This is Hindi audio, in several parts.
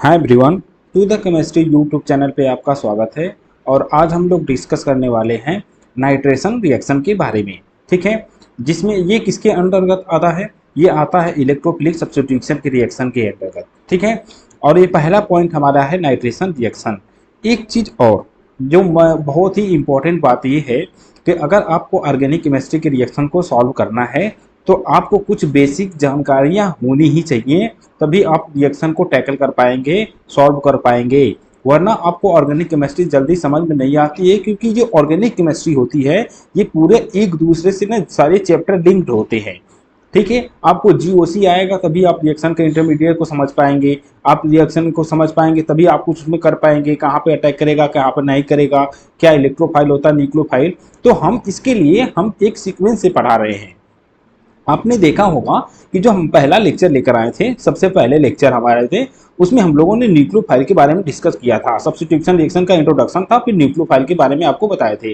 Hi everyone, to the chemistry YouTube channel पे आपका स्वागत है। और आज हम लोग डिस्कस करने वाले हैं नाइट्रेशन रिएक्शन के बारे में। ठीक है, जिसमें ये किसके अंतर्गत आता है? ये आता है इलेक्ट्रोफिलिक सब्स्टिट्यूशन के रिएक्शन के अंतर्गत। ठीक है, और ये पहला पॉइंट हमारा है नाइट्रेशन रिएक्शन। एक चीज़ और जो बहुत ही इम्पोर्टेंट बात ये है कि अगर आपको ऑर्गेनिक केमिस्ट्री के रिएक्शन को सॉल्व करना है तो आपको कुछ बेसिक जानकारियां होनी ही चाहिए, तभी आप रिएक्शन को टैकल कर पाएंगे, सॉल्व कर पाएंगे। वरना आपको ऑर्गेनिक केमिस्ट्री जल्दी समझ में नहीं आती है, क्योंकि जो ऑर्गेनिक केमिस्ट्री होती है ये पूरे एक दूसरे से ना सारे चैप्टर लिंक्ड होते हैं। ठीक है, आपको जीओसी आएगा तभी आप रिएक्शन के इंटरमीडिएट को समझ पाएंगे। आप रिएक्शन को समझ पाएंगे तभी आप कुछ उसमें कर पाएंगे, कहाँ पे अटैक करेगा कहाँ पे नहीं करेगा, क्या इलेक्ट्रोफाइल होता है न्यूक्लियोफाइल। तो हम इसके लिए हम एक सीक्वेंस से पढ़ा रहे हैं। आपने देखा होगा कि जो हम पहला लेक्चर लेकर आए थे, सबसे पहले लेक्चर हमारे थे, उसमें हम लोगों ने न्यूक्लियोफाइल के बारे में डिस्कस किया था। सब्स्टिट्यूशन रिएक्शन का इंट्रोडक्शन था, फिर न्यूक्लियोफाइल के बारे में आपको बताए थे।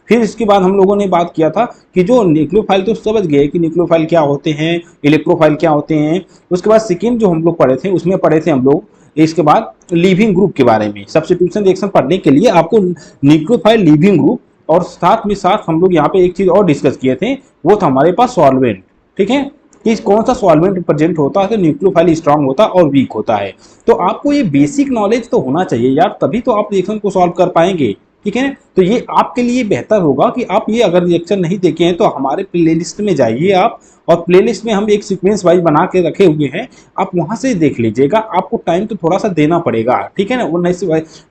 फिर इसके बाद हम लोगों ने बात किया था कि जो न्यूक्लियोफाइल तो समझ गए कि न्यूक्लियोफाइल क्या होते हैं, इलेक्ट्रोफाइल क्या होते हैं। उसके बाद सेकेंड जो हम लोग पढ़े थे उसमें पढ़े थे हम लोग इसके बाद लिविंग ग्रुप के बारे में। सब्स्टिट्यूशन रिएक्शन पढ़ने के लिए आपको न्यूक्लियोफाइल, लिविंग ग्रुप और साथ में साथ हम लोग यहाँ पे एक चीज और डिस्कस किए थे, वो था हमारे पास सॉल्वेंट। ठीक है, कि कौन सा सॉल्वेंट प्रेजेंट होता है तो न्यूक्लियोफाइल स्ट्रांग होता है और वीक होता है। तो आपको ये बेसिक नॉलेज तो होना चाहिए यार, तभी तो आप रिएक्शन को सॉल्व कर पाएंगे। ठीक है, तो ये आपके लिए बेहतर होगा कि आप ये अगर रिएक्शन नहीं देखे हैं तो हमारे प्लेलिस्ट में जाइए आप, और प्लेलिस्ट में हम एक सीक्वेंस वाइज बना के रखे हुए हैं, आप वहां से देख लीजिएगा। आपको टाइम तो थोड़ा सा देना पड़ेगा, ठीक है ना,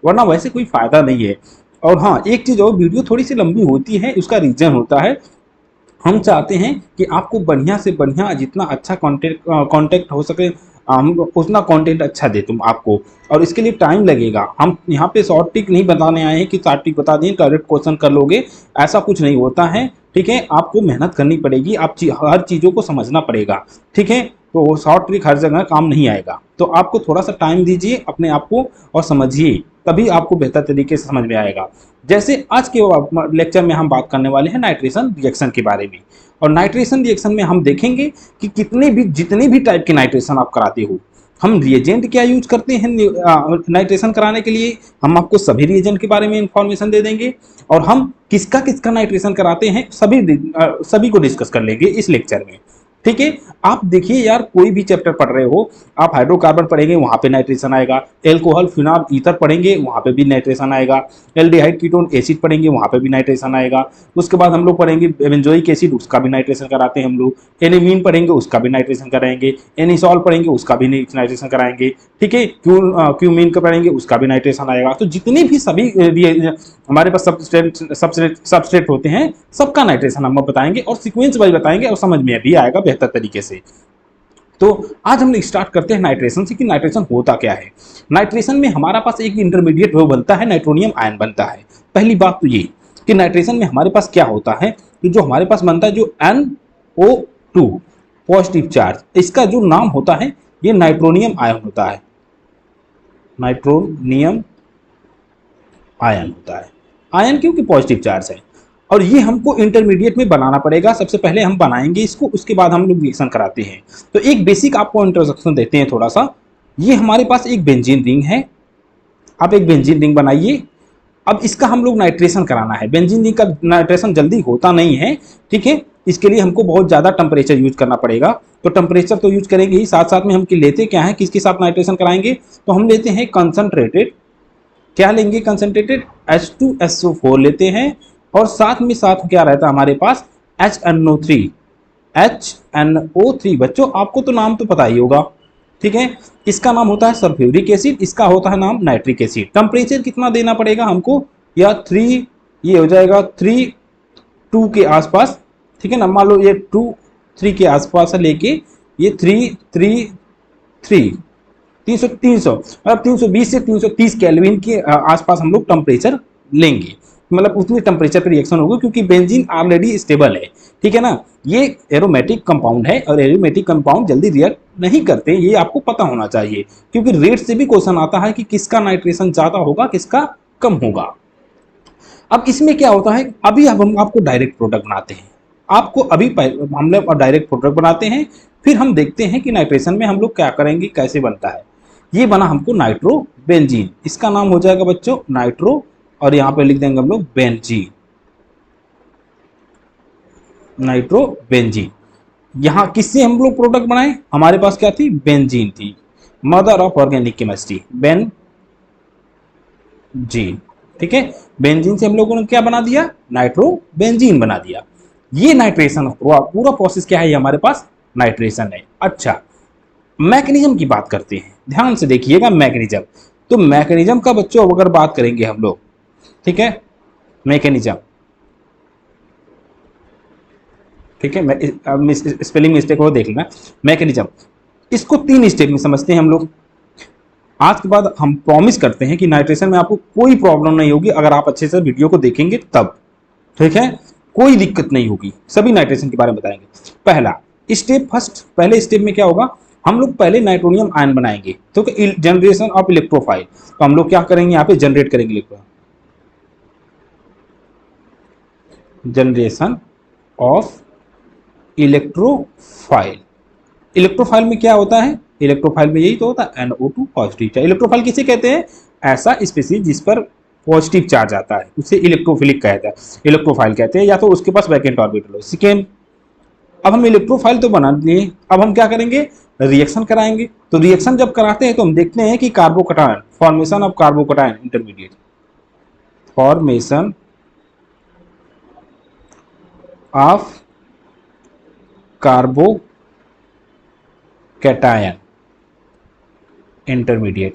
वरना वैसे कोई फायदा नहीं है। और हाँ, एक चीज और, वीडियो थोड़ी सी लंबी होती है, उसका रीजन होता है हम चाहते हैं कि आपको बढ़िया से बढ़िया जितना अच्छा कांटेक्ट हो सके हम उतना कंटेंट अच्छा दे तुम आपको, और इसके लिए टाइम लगेगा। हम यहाँ पे शॉर्ट ट्रिक नहीं बताने आए हैं कि शॉर्ट ट्रिक बता दें करेक्ट क्वेश्चन कर लोगे, ऐसा कुछ नहीं होता है। ठीक है, आपको मेहनत करनी पड़ेगी, हर चीज़ों को समझना पड़ेगा। ठीक है, तो शॉर्ट ट्रिक हर जगह काम नहीं आएगा, तो आपको थोड़ा सा टाइम दीजिए अपने आप को और समझिए, तभी आपको बेहतर तरीके से समझ में आएगा। जैसे आज के लेक्चर में हम बात करने वाले हैं नाइट्रेशन रिएक्शन के बारे में। और नाइट्रेशन रिएक्शन में हम देखेंगे कि जितने भी टाइप के नाइट्रेशन आप कराते हो, हम रिएजेंट क्या यूज करते हैं नाइट्रेशन कराने के लिए, हम आपको सभी रिएजेंट के बारे में इंफॉर्मेशन दे देंगे। और हम किसका किसका नाइट्रेशन कराते हैं सभी को डिस्कस कर लेंगे इस लेक्चर में। ठीक है, आप देखिए यार, कोई भी चैप्टर पढ़ रहे हो, आप हाइड्रोकार्बन पढ़ेंगे वहां पे नाइट्रेशन आएगा, एल्कोहल, फिनॉल, ईथर पढ़ेंगे वहां पे भी नाइट्रेशन आएगा, एल्डिहाइड कीटोन एसिड पढ़ेंगे वहां पे भी नाइट्रेशन आएगा। उसके बाद हम लोग पढ़ेंगे बेंजोइक एसिड, उसका भी नाइट्रेशन कराते हैं हम लोग। एनिमीन पढ़ेंगे उसका भी नाइट्रेशन कराएंगे, एनिसॉल पढ़ेंगे उसका भी नाइट्रेशन कराएंगे। ठीक है, क्यूमीन का पढ़ेंगे उसका भी नाइट्रेशन आएगा। तो जितने भी सभी हमारे पास सबस्ट्रेट होते हैं सबका नाइट्रेशन हम बताएंगे, और सीक्वेंस वाइज बताएंगे, और समझ में भी आएगा बेहतर तरीके से। तो आज हम स्टार्ट करते हैं नाइट्रेशन से कि नाइट्रेशन होता क्या है। नाइट्रेशन में हमारा पास एक इंटरमीडिएट वो बनता है, नाइट्रोनियम आयन बनता है। पहली बात तो ये कि नाइट्रेशन में हमारे पास क्या होता है कि जो हमारे पास बनता है जो NO2 पॉजिटिव चार्ज, इसका जो नाम होता है ये नाइट्रोनियम आयन होता है, नाइट्रोनियम आयन होता है। आयन क्योंकि पॉजिटिव चार्ज है, और ये हमको इंटरमीडिएट में बनाना पड़ेगा। सबसे पहले हम बनाएंगे इसको, उसके बाद हम लोग रिएक्शन कराते हैं। तो एक बेसिक आपको इंट्रोडक्शन देते हैं थोड़ा सा। ये हमारे पास एक बेंजीन रिंग है, आप एक बेंजीन रिंग बनाइए। अब इसका हम लोग नाइट्रेशन कराना है। बेंजीन रिंग का नाइट्रेशन जल्दी होता नहीं है, ठीक है, इसके लिए हमको बहुत ज़्यादा टेम्परेचर यूज करना पड़ेगा। तो टेम्परेचर तो यूज करेंगे ही, साथ साथ में हम लेते क्या है, किसके साथ नाइट्रेशन कराएंगे, तो हम लेते हैं कंसनट्रेटेड, क्या लेंगे, कंसनट्रेटेड H2SO4 लेते हैं, और साथ में साथ क्या रहता है हमारे पास HNO3। HNO3 बच्चों आपको तो नाम तो पता ही होगा, ठीक है, इसका नाम होता है सल्फ्यूरिक एसिड, इसका होता है नाम नाइट्रिक एसिड। टेम्परेचर कितना देना पड़ेगा हमको, या 3, ये हो जाएगा 3-2 के आसपास। ठीक है ना, मान लो ये 2-3 के आसपास है, लेके ये 3-3-3 300 मतलब 320 से 330 केल्विन के आसपास हम लोग टेम्परेचर लेंगे। मतलब उतनी टेम्परेचर पे रिएक्शन होगा, क्योंकि बेंजीन ऑलरेडी स्टेबल है। ठीक है ना, ये एरोमेटिक कंपाउंड है, और एरोमेटिक कंपाउंड जल्दी रिएक्ट नहीं करते, ये आपको पता होना चाहिए, क्योंकि रेट से भी क्वेश्चन आता है कि किसका नाइट्रेशन ज्यादा होगा किसका कम होगा। अब इसमें क्या होता है, अभी अब हम आपको डायरेक्ट प्रोडक्ट बनाते हैं, आपको अभी हम लोग डायरेक्ट प्रोडक्ट बनाते हैं, फिर हम देखते हैं कि नाइट्रेशन में हम लोग क्या करेंगे, कैसे बनता है। ये बना हमको नाइट्रोबेंजीन, इसका नाम हो जाएगा बच्चों नाइट्रो, और यहाँ पे लिख देंगे हम लोग बेंजीन, नाइट्रोबेंजीन। यहाँ किससे हम लोग प्रोडक्ट बनाए, हमारे पास क्या थी, बेंजीन थी, mother of organic chemistry, benzene. ठीक है, बेंजीन से हम लोगों ने क्या बना दिया, नाइट्रोबेंजीन बना दिया। ये नाइट्रेशन पूरा प्रोसेस क्या है, ये हमारे पास नाइट्रेशन है। अच्छा, मैकेनिज्म की बात करते हैं, ध्यान से देखिएगा मैकेनिज्म। तो मैकेनिज्म का बच्चों अगर बात करेंगे हम लोग, ठीक है, मैकेनिज्म, ठीक है, मैं स्पेलिंग मिस्टेक हो देख लेना। मैकेनिज्म, इसको 3 स्टेप में समझते हैं हम लोग। आज के बाद हम प्रॉमिस करते हैं कि नाइट्रेशन में आपको कोई प्रॉब्लम नहीं होगी अगर आप अच्छे से वीडियो को देखेंगे तब, ठीक है, कोई दिक्कत नहीं होगी, सभी नाइट्रेशन के बारे में बताएंगे। पहला स्टेप, फर्स्ट पहले स्टेप में क्या होगा, हम लोग पहले नाइट्रोनियम आयन बनाएंगे, तो जनरेशन ऑफ इलेक्ट्रोफाइल। तो हम लोग क्या करेंगे, यहाँ पे जनरेट करेंगे जनरेशन ऑफ इलेक्ट्रोफाइल। इलेक्ट्रोफाइल में क्या होता है, इलेक्ट्रोफाइल में यही तो होता है NO2 पॉजिटिव। इलेक्ट्रोफाइल किसे कहते हैं, ऐसा स्पीसीज जिस पर पॉजिटिव चार्ज आता है उसे इलेक्ट्रोफिलिक कहता है, इलेक्ट्रोफाइल कहते हैं, या तो उसके पास वैकेंट ऑर्बिटल हो। सेकेंड, अब हम इलेक्ट्रोफाइल तो बना लिए, अब हम क्या करेंगे, रिएक्शन कराएंगे। तो रिएक्शन जब कराते हैं तो हम देखते हैं कि carbocation, formation of carbocation intermediate, formation of carbocation intermediate.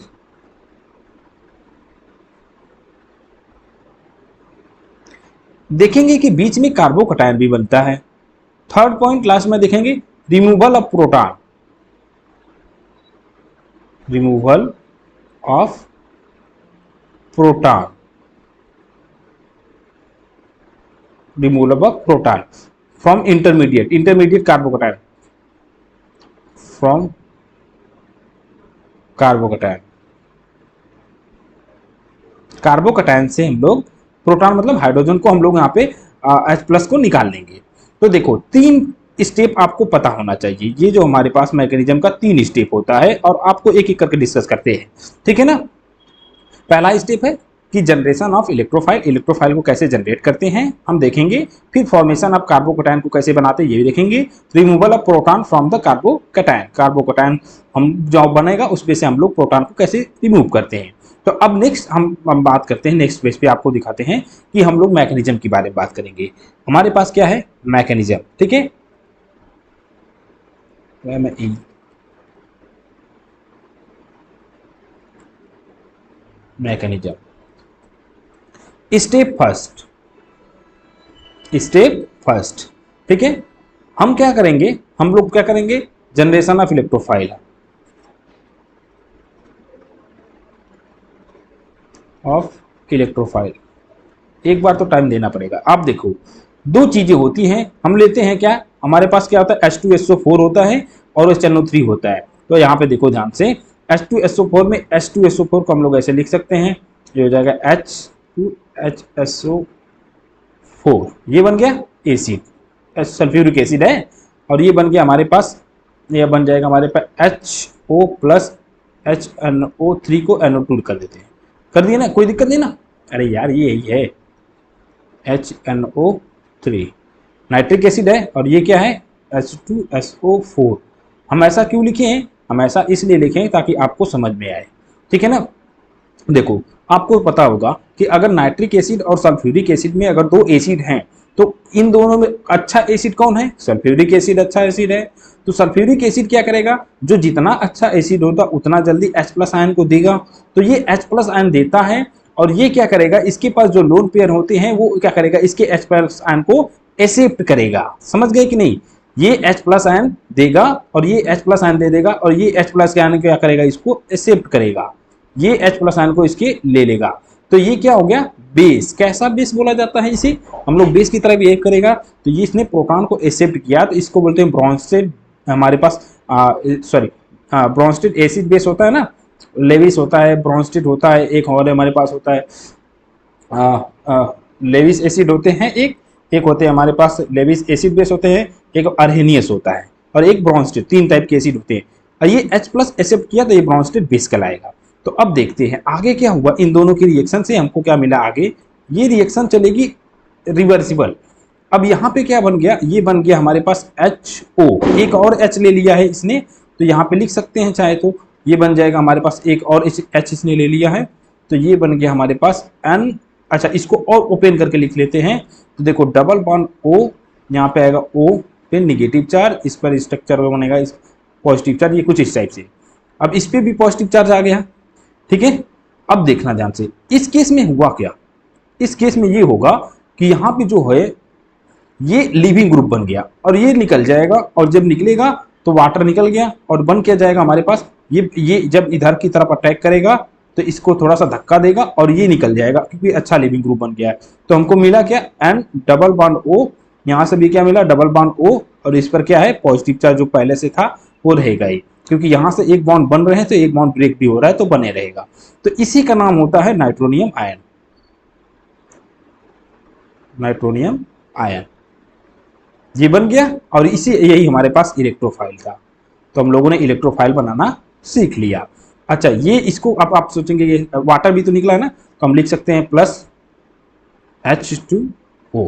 देखेंगे कि बीच में कार्बोकटायन भी बनता है। थर्ड पॉइंट लास्ट में देखेंगे, removal of proton, removal of proton, removal of proton from intermediate carbocation, from carbocation. Carbocation से हम लोग प्रोटॉन मतलब हाइड्रोजन को हम लोग यहाँ पे H+ को निकाल लेंगे। तो देखो 3 स्टेप आपको पता होना चाहिए, ये जो हमारे पास मैकेनिज्म का 3 स्टेप होता है, और आपको एक एक करके डिस्कस करते हैं, ठीक है ना। पहला स्टेप है कि जनरेशन ऑफ इलेक्ट्रोफाइल, इलेक्ट्रोफाइल को कैसे जनरेट करते हैं हम देखेंगे। फिर फॉर्मेशन ऑफ कार्बोकटायन को कैसे बनाते हैं ये भी देखेंगे। Removal of proton from the carbocation, carbocation हम जो बनेगा उसमें से हम लोग प्रोटॉन को कैसे रिमूव करते हैं। तो अब नेक्स्ट हम बात करते हैं, नेक्स्ट पेज पे आपको दिखाते हैं कि हम लोग मैकेनिज्म के बारे में बात करेंगे। हमारे पास क्या है, मैकेनिज्म, ठीक है, मैकेनिज्म। स्टेप फर्स्ट, ठीक है, हम क्या करेंगे, हम लोग क्या करेंगे, जनरेशन ऑफ इलेक्ट्रोफाइल, एक बार तो टाइम देना पड़ेगा। आप देखो 2 चीजें होती हैं, हम लेते हैं क्या, हमारे पास क्या होता है, H2SO4 होता है और HNO3 होता है। तो यहाँ पे देखो ध्यान से, H2SO4 में H2SO4 को हम लोग ऐसे लिख सकते हैं, ये हो जाएगा H2HSO4, ये बन गया एसिड, सल्फ्यूरिक एसिड है, और ये बन गया हमारे पास, ये बन जाएगा हमारे पास HO प्लस HNO3 को NO2 कर देते हैं, कर दिए ना, कोई दिक्कत नहीं ना। अरे यार ये यही है, HNO3 नाइट्रिक एसिड है, और ये क्या है, H2SO4। हम ऐसा क्यों लिखे हैं, हम ऐसा इसलिए लिखे हैं ताकि आपको समझ में आए, ठीक है ना। देखो आपको पता होगा कि अगर नाइट्रिक एसिड और सल्फ्यूरिक एसिड में अगर 2 एसिड हैं तो इन दोनों में अच्छा एसिड कौन है, सल्फ्यूरिक एसिड अच्छा एसिड है। तो सल्फ्यूरिक एसिड क्या करेगा, जो जितना अच्छा एसिड होता उतना जल्दी H+ आयन को देगा, तो ये H+ आयन देता है, और ये क्या करेगा, इसके पास जो लोन पेयर होते हैं वो क्या करेगा, इसके H+ आयन को एक्सेप्ट करेगा। समझ गए कि नहीं, ये H+ आयन देगा और ये H+ आयन दे देगा, और ये H+ आयन क्या करेगा, इसको एक्सेप्ट करेगा, ये H+ आयन को इसके ले लेगा। तो ये क्या हो गया, बेस। कैसा बेस बोला जाता है इसे, हम लोग बेस की तरह बिहेव करेगा। तो ये इसने प्रोटॉन को एक्सेप्ट किया, तो इसको बोलते हैं ब्रोंस्टेड, हमारे पास ब्रोंस्टेड एसिड बेस होता है ना, लेविस होता है, ब्रोंस्टेड होता है, एक और हमारे पास होता है लेविस एसिड होते हैं, एक होते हैं हमारे पास लेविस एसिड बेस होते हैं, एक अर्हेनियस होता है, और एक ब्रोंस्टेड। 3 टाइप के एसिड होते हैं। और ये H+ एक्सेप्ट किया तो ये ब्राउन स्टेट बेस कहलाएगा। तो अब देखते हैं आगे क्या हुआ इन दोनों की रिएक्शन से, हमको क्या मिला आगे। ये रिएक्शन चलेगी रिवर्सिबल। अब यहाँ पे क्या बन गया, ये बन गया हमारे पास HO, एक और H ले लिया है इसने, तो यहाँ पे लिख सकते हैं चाहे तो, ये बन जाएगा हमारे पास एक और H इसने ले लिया है, तो ये बन गया हमारे पास N। अच्छा, इसको और ओपन करके लिख लेते हैं, तो देखो डबल बॉन्ड O, यहाँ पे आएगा O पे निगेटिव चार्ज, इस पर स्ट्रक्चर बनेगा इस पॉजिटिव चार्ज, ये कुछ इस टाइप से। अब इस पे भी पॉजिटिव चार्ज आ गया, ठीक है। अब देखना ध्यान से, इस केस में हुआ क्या, इस केस में ये होगा कि यहाँ पे जो है ये लिविंग ग्रुप बन गया और ये निकल जाएगा, और जब निकलेगा तो वाटर निकल गया और बन क्या जाएगा हमारे पास, ये जब इधर की तरफ अटैक करेगा तो इसको थोड़ा सा धक्का देगा और ये निकल जाएगा, क्योंकि अच्छा लिविंग ग्रुप बन गया है। तो हमको मिला क्या, N डबल बॉन्ड O, यहाँ से भी क्या मिला डबल बॉन्ड O, और इस पर क्या है पॉजिटिव चार्ज जो पहले से था वो रहेगा ही, क्योंकि यहाँ से एक बॉन्ड बन रहे हैं तो एक बॉन्ड ब्रेक भी हो रहा है तो बने रहेगा। तो इसी का नाम होता है नाइट्रोनियम आयन, नाइट्रोनियम आयन ये बन गया। और इसी यही हमारे पास इलेक्ट्रोफाइल था, तो हम लोगों ने इलेक्ट्रोफाइल बनाना सीख लिया। अच्छा, ये इसको अब आप सोचेंगे ये वाटर भी तो निकला है ना, तो हम लिख सकते हैं प्लस H2O,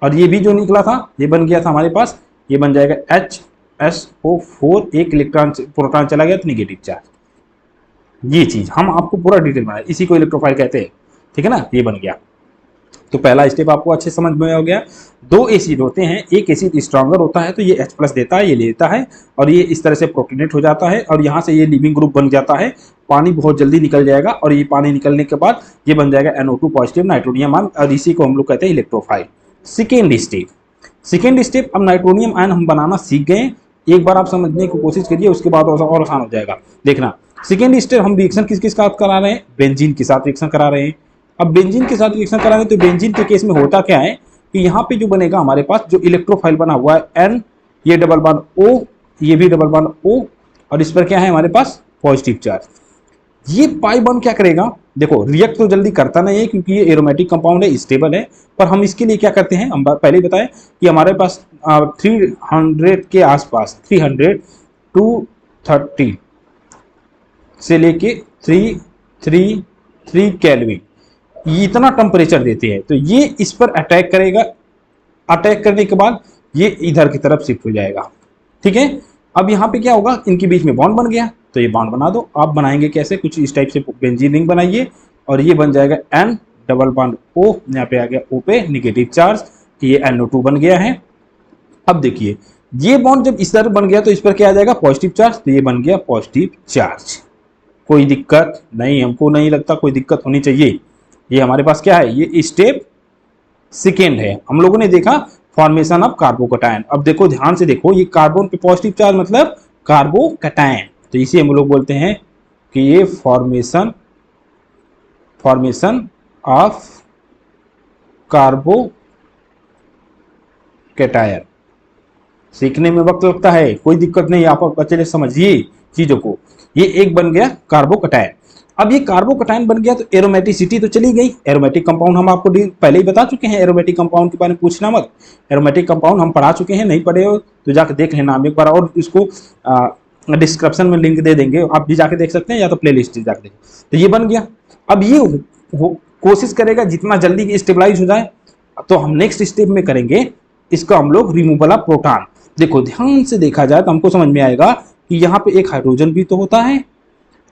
और ये भी जो निकला था ये बन गया था हमारे पास, ये बन जाएगा HSO4, एक इलेक्ट्रॉन प्रोटॉन चला गया तो निगेटिव चार्ज। ये चीज हम आपको पूरा डिटेल बनाया, इसी को इलेक्ट्रोफाइल कहते हैं, ठीक है ना। ये बन गया, तो पहला स्टेप आपको अच्छे समझ में हो गया। दो एसिड होते हैं, एक एसिड स्ट्रॉन्गर होता है तो ये H+ देता है, ये लेता है और ये इस तरह से प्रोटोनेट हो जाता है और यहाँ से ये लिविंग ग्रुप बन जाता है, पानी बहुत जल्दी निकल जाएगा और ये पानी निकलने के बाद ये बन जाएगा NO2 पॉजिटिव नाइट्रोनियम आयन, और इसी को हम लोग कहते हैं इलेक्ट्रोफाइल। सेकेंड स्टेप, अब नाइट्रोनियम आयन हम बनाना सीख गए, एक बार आप समझने की कोशिश करिए, उसके बाद और आसान हो जाएगा। देखना, सेकेंड स्टेप हम रिएक्शन किस साथ करा रहे हैं, बेंजीन के साथ रिएक्शन करा रहे हैं। अब बेंजीन के साथ रिएक्शन करा रहे हैं तो बेंजीन के केस में होता क्या है कि यहाँ पे जो बनेगा हमारे पास जो इलेक्ट्रोफाइल बना हुआ है N, ये डबल बॉन्ड O, ये भी डबल बॉन्ड O, और इस पर क्या है हमारे पास पॉजिटिव चार्ज। ये पाई बॉन्ड क्या करेगा, देखो रिएक्ट तो जल्दी करता नहीं है क्योंकि ये एरोमेटिक कंपाउंड है, स्टेबल है, पर हम इसके लिए क्या करते हैं, हम पहले ही बताएं कि हमारे पास 300 के आसपास, 300 to 30 से लेके 333 केल्विन इतना टेम्परेचर देते हैं, तो ये इस पर अटैक करेगा, अटैक करने के बाद ये इधर की तरफ शिफ्ट हो जाएगा, ठीक है। अब यहाँ पे क्या होगा, इनके बीच में बॉन्ड बन गया, तो ये बॉन्ड बना दो। आप बनाएंगे कैसे, कुछ इस टाइप से बेंजीन रिंग बनाइए और ये बन जाएगा N डबल बॉन्ड O, यहाँ पे आ गया O पे निगेटिव चार्ज, ये NO2 बन गया है। अब देखिए ये बॉन्ड जब इस तरह बन गया तो इस पर क्या आ जाएगा पॉजिटिव चार्ज, तो ये बन गया पॉजिटिव चार्ज। कोई दिक्कत नहीं, हमको नहीं लगता कोई दिक्कत होनी चाहिए। ये हमारे पास क्या है, ये स्टेप सेकेंड है। हम लोगों ने देखा फॉर्मेशन ऑफ कार्बोकटायन। अब देखो ध्यान से देखो, ये कार्बन पे पॉजिटिव चार्ज मतलब कार्बोकटायन, तो इसे हम लोग बोलते हैं कि ये फॉर्मेशन ऑफ कार्बोकटायन। सीखने में वक्त लगता है, कोई दिक्कत नहीं, आप अच्छे से समझिए चीजों को। ये एक बन गया कार्बोकटायन। अब ये कार्बोकटायन बन गया तो एरोमेटिसिटी तो चली गई। एरोमेटिक कंपाउंड हम आपको पहले ही बता चुके हैं, एरोमेटिक कंपाउंड के बारे में पूछना मत, एरोमेटिक कंपाउंड हम पढ़ा चुके हैं, नहीं पढ़े हो तो जाकर देख लेना एक बार, और इसको डिस्क्रिप्शन में लिंक दे देंगे, आप भी जाके देख सकते हैं या तो प्ले लिस्ट जाके देखें। तो ये बन गया। अब ये कोशिश करेगा जितना जल्दी स्टेबलाइज हो जाए, तो हम नेक्स्ट स्टेप में करेंगे इसका हम लोग रिमूवल ऑफ प्रोटॉन। देखो ध्यान से देखा जाए तो हमको समझ में आएगा कि यहाँ पे एक हाइड्रोजन भी तो होता है,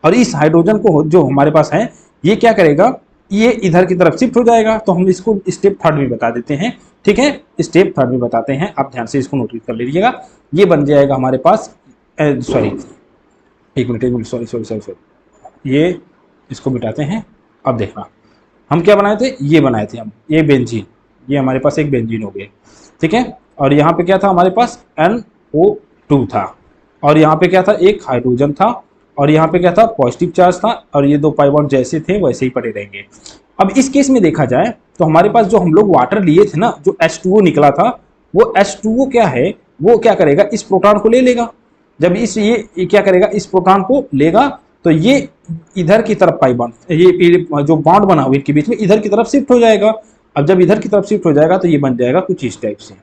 और इस हाइड्रोजन को जो हमारे पास है ये क्या करेगा, ये इधर की तरफ शिफ्ट हो जाएगा। तो हम इसको स्टेप थर्ड में बता देते हैं, ठीक है, स्टेप थर्ड में बताते हैं, आप ध्यान से इसको नोटिस कर लीजिएगा। ये बन जाएगा हमारे पास, सॉरी एक मिनट सॉरी, ये इसको मिटाते हैं। अब देखना हम क्या बनाए थे, ये बनाए थे हम, ये बेंजीन, ये हमारे पास एक बेंजीन हो गया, ठीक है। और यहाँ पे क्या था हमारे पास NO2 था, और यहाँ पे क्या था एक हाइड्रोजन था, और यहाँ पे क्या था पॉजिटिव चार्ज था, और ये दो पाई बॉन्ड जैसे थे वैसे ही पड़े रहेंगे। अब इस केस में देखा जाए तो हमारे पास जो हम लोग वाटर लिए थे ना, जो H2O निकला था, वो H2O क्या है, वो क्या करेगा इस प्रोटॉन को ले लेगा। जब ये क्या करेगा, इस प्रोटॉन को लेगा तो ये इधर की तरफ पाई बॉन्ड, ये जो बॉन्ड बना हुआ इनके बीच में इधर की तरफ शिफ्ट हो जाएगा। अब जब इधर की तरफ शिफ्ट हो जाएगा तो ये बन जाएगा कुछ इस टाइप से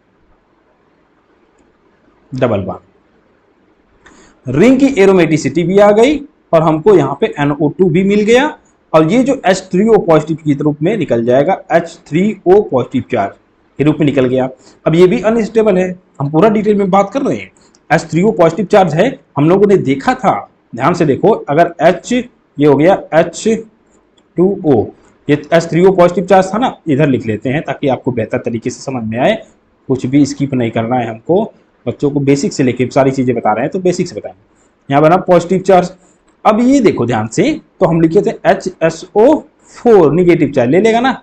डबल बॉन्ड। रिंग की एरोमेटिसिटी भी आ गई और हमको यहाँ पे NO2 भी मिल गया और ये जो H3O पॉजिटिव की रूप में निकल जाएगा, H3O पॉजिटिव चार्ज के रूप में निकल गया। अब ये भी अनस्टेबल है, हम पूरा डिटेल में बात कर रहे हैं। H3O पॉजिटिव चार्ज है, हम लोगों ने देखा था, ध्यान से देखो, अगर H ये हो गया H2O, ये H3O पॉजिटिव चार्ज था ना, इधर लिख लेते हैं ताकि आपको बेहतर तरीके से समझ में आए। कुछ भी स्किप नहीं करना है हमको, बच्चों को बेसिक से लेके सारी चीजें बता रहे हैं तो बेसिक से बताएं। यहाँ बना पॉजिटिव चार्ज। अब ये देखो ध्यान से, तो हम लिखे थे HSO4 निगेटिव चार्ज ले लेगा ना,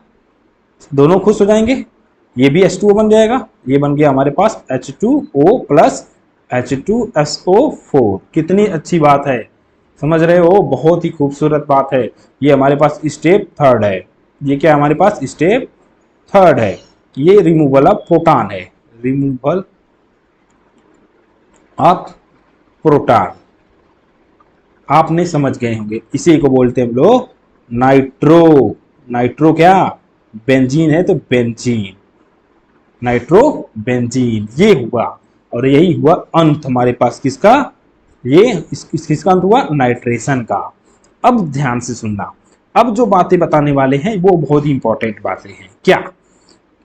दोनों खुश हो जाएंगे, ये भी H2O बन जाएगा, ये बन गया हमारे पास H2O प्लस H2SO4। कितनी अच्छी बात है, समझ रहे हो, बहुत ही खूबसूरत बात है। ये हमारे पास स्टेप थर्ड है, ये क्या हमारे पास स्टेप थर्ड है, ये रिमूवल ऑफ प्रोटॉन है, रिमूवल ऑफ प्रोटॉन, आपने समझ गए होंगे। इसी को बोलते हैं हम लोग नाइट्रो। नाइट्रो क्या, बेंजीन है तो बेंजीन, नाइट्रो बेंजीन, ये हुआ। और यही हुआ अंत हमारे पास किसका, ये किसका अंत हुआ, नाइट्रेशन का। अब ध्यान से सुनना, अब जो बातें बताने वाले हैं वो बहुत ही इंपॉर्टेंट बातें हैं। क्या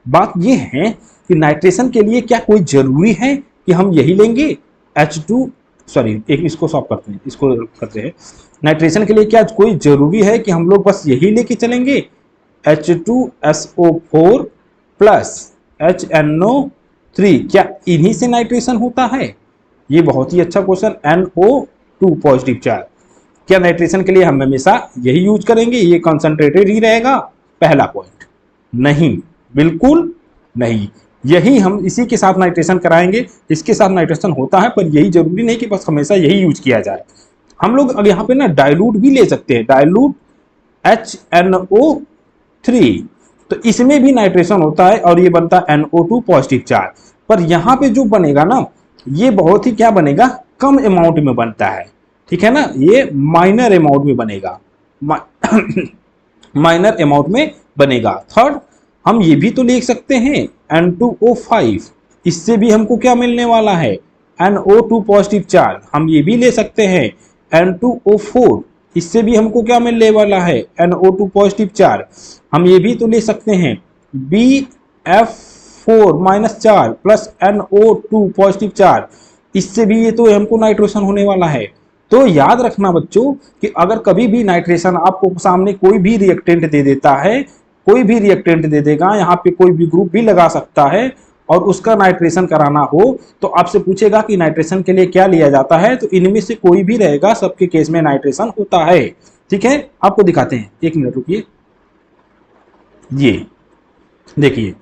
बात ये है कि नाइट्रेशन के लिए क्या कोई जरूरी है कि हम यही लेंगे H2, सॉरी एक इसको सॉल्व करते हैं, इसको करते हैं। नाइट्रेशन के लिए क्या कोई जरूरी है कि हम लोग बस यही लेके चलेंगे H2SO4 प्लस HNO3, क्या इन्हीं से नाइट्रेशन होता है? ये बहुत ही अच्छा क्वेश्चन। NO2 पॉजिटिव चार्ज, क्या नाइट्रेशन के लिए हम हमेशा यही यूज करेंगे, ये कंसंट्रेटेड ही रहेगा? पहला पॉइंट, नहीं, बिल्कुल नहीं, यही हम इसी के साथ नाइट्रेशन कराएंगे, इसके साथ नाइट्रेशन होता है, पर यही जरूरी नहीं कि बस हमेशा यही यूज किया जाए। हम लोग अब यहाँ पे ना डाइल्यूट भी ले सकते हैं, डाइल्यूट HNO3, तो इसमें भी नाइट्रेशन होता है और ये बनता है NO2 पॉजिटिव चार्ज। पर यहाँ पे जो बनेगा ना, ये बहुत ही क्या बनेगा, कम अमाउंट में बनता है, ठीक है ना, ये माइनर अमाउंट में बनेगा, माइनर अमाउंट में बनेगा। थर्ड, हम ये भी तो लिख सकते हैं N2O5, इससे भी हमको क्या मिलने वाला है, NO2 पॉजिटिव चार्ज। हम ये भी ले सकते हैं N2O4, इससे भी हमको क्या मिलने वाला है, NO2 पॉजिटिव चार्ज। हम ये भी तो ले सकते हैं BF4 minus charge plus NO2 positive charge, इससे भी ये तो हमको नाइट्रेशन होने वाला है। तो याद रखना बच्चों कि अगर कभी भी नाइट्रेशन आपको सामने कोई भी रिएक्टेंट दे देता है, कोई भी रिएक्टेंट दे देगा, यहाँ पे कोई भी ग्रुप भी लगा सकता है और उसका नाइट्रेशन कराना हो तो आपसे पूछेगा कि नाइट्रेशन के लिए क्या लिया जाता है, तो इनमें से कोई भी रहेगा, सबके केस में नाइट्रेशन होता है। ठीक है, आपको दिखाते हैं, एक मिनट रुकिए। ये देखिए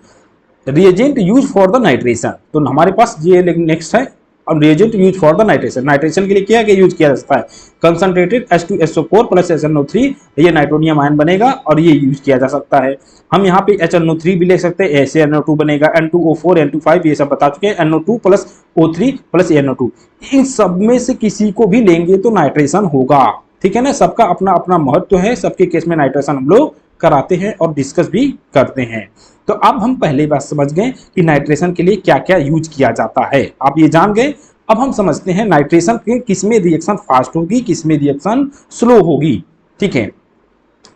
reagent use for the nitration, तो हमारे पास ये नेक्स्ट है। अब reagent use for the nitration, nitration के लिए क्या यूज किया जाता है, कंसंट्रेटेड H2SO4 प्लस HNO3, ये नाइट्रोनियम आयन बनेगा और ये यूज किया जा सकता है। हम यहाँ पे HNO3 भी ले सकते हैं, ऐसे NO2 बनेगा, N2O4 N25 ये सब बता चुके हैं, NO2 plus O3 plus NO2, इन सब में से किसी को भी लेंगे तो नाइट्रेशन होगा। ठीक है ना, सबका अपना अपना महत्व है, सबके केस में नाइट्रेशन हम लोग कराते हैं और डिस्कस भी करते हैं। तो अब हम पहले बात समझ गए कि नाइट्रेशन के लिए क्या क्या यूज किया जाता है, आप ये जान गए। अब हम समझते हैं नाइट्रेशन के किसमें रिएक्शन फास्ट होगी, किसमें रिएक्शन स्लो होगी। ठीक है,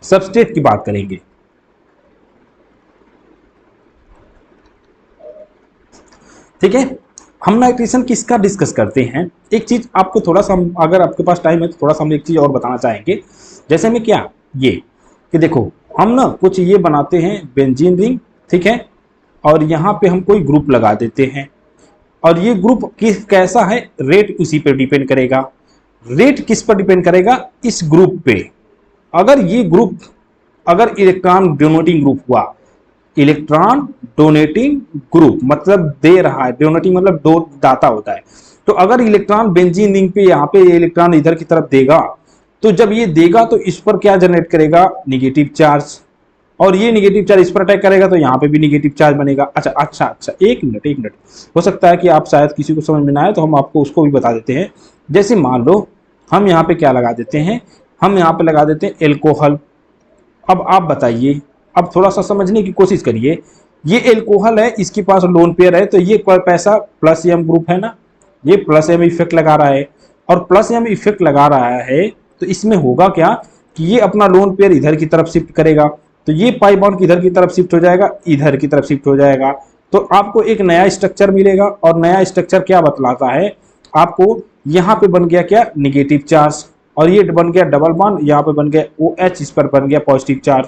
सबस्ट्रेट की बात करेंगे। ठीक है, हम नाइट्रेशन किसका डिस्कस करते हैं। एक चीज आपको थोड़ा सा, अगर आपके पास टाइम है तो थोड़ा सा हम एक चीज और बताना चाहेंगे। जैसे में क्या, ये कि देखो हम ना कुछ ये बनाते हैं बेंजीन रिंग, ठीक है, और यहाँ पे हम कोई ग्रुप लगा देते हैं और ये ग्रुप किस कैसा है, रेट उसी पे डिपेंड करेगा। रेट किस पर डिपेंड करेगा, इस ग्रुप पे। अगर ये ग्रुप, अगर इलेक्ट्रॉन डोनेटिंग ग्रुप हुआ, इलेक्ट्रॉन डोनेटिंग ग्रुप मतलब दे रहा है, डोनेटिंग मतलब दो दाता होता है, तो अगर इलेक्ट्रॉन बेंजीन रिंग पे यहाँ पे इलेक्ट्रॉन इधर की तरफ देगा, तो जब ये देगा तो इस पर क्या जनरेट करेगा, निगेटिव चार्ज, और ये निगेटिव चार्ज इस पर अटैक करेगा तो यहाँ पे भी निगेटिव चार्ज बनेगा। अच्छा, एक मिनट, हो सकता है कि आप शायद किसी को समझ में ना आए तो हम आपको उसको भी बता देते हैं। जैसे मान लो हम यहाँ पे क्या लगा देते हैं, हम यहाँ पे लगा देते हैं एल्कोहल। अब आप बताइए, अब थोड़ा सा समझने की कोशिश करिए। ये एल्कोहल है, इसके पास लोन पेयर है, तो ये पैसा प्लस एम ग्रुप है ना, ये प्लस एम इफेक्ट लगा रहा है। और प्लस एम इफेक्ट लगा रहा है, तो इसमें होगा क्या कि ये अपना लोन पेयर इधर की तरफ शिफ्ट करेगा, तो ये पाई बॉन्ड किधर की तरफ शिफ्ट हो जाएगा, इधर की तरफ शिफ्ट हो जाएगा। तो आपको एक नया स्ट्रक्चर मिलेगा, और नया स्ट्रक्चर क्या बतलाता है आपको, यहाँ पे बन गया क्या, निगेटिव चार्ज, और ये बन गया डबल बॉन्ड, यहाँ पे बन गया OH, इस पर बन गया पॉजिटिव चार्ज।